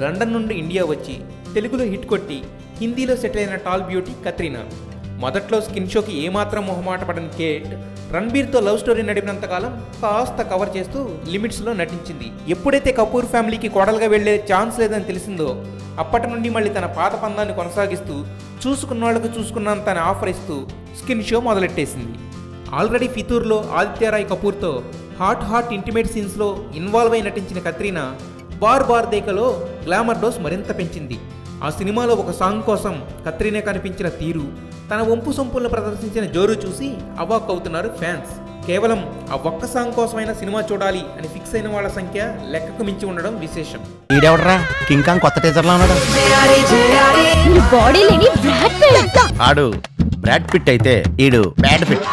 London నుండి India వచ్చి తెలుగులో హిట్ కొట్టి హిందీలో సెటిల్ అయిన టాల్ బ్యూటీ కత్రినా. మొదట్లో స్కిన్ షోకి ఏమాత్రం మొహమాట పడని కేట్ రణబీర్తో లవ్ స్టోరీ నడిపినంతకాలం కాస్త కవర్ చేస్తూ లిమిట్స్లో నటించింది. ఎప్పుడైతే కపూర్ ఫ్యామిలీకి కోడలుగా వెళ్లే ఛాన్స్ లేదని తెలిసిందో అప్పటి నుండి మళ్ళీ తన పాత పందాన్ని కొనసాగిస్తూ చూసుకున్న వాళ్ళకు చూసుకున్నంత ఆఫర్ ఇస్తూ skin show మొదలెట్టేసింది. Already ఫితూర్లో ఆదిత్యరాయ్ కపూర్తో hot intimate సీన్స్లో involve అయి నటించిన కత్రినా బార్ దేకలో గ్లామర్ డోస్ మరింత పెంచింది. ఆ సినిమాలో ఒక సాంగ్ కోసం కత్రినా కనిపించిన తీరు, తన వంపు సొంపులను ప్రదర్శించిన జోరు చూసి అవాక్ అవుతున్నారు ఫ్యాన్స్. కేవలం ఆ ఒక్క సాంగ్ కోసమైనా సినిమా చూడాలి అని ఫిక్స్ అయిన వాళ్ళ సంఖ్య లెక్కకు మించి ఉండడం విశేషం. ఆడు బ్రాడ్ పిట్ అయితే ఈడు బ్యాడ్ పిట్.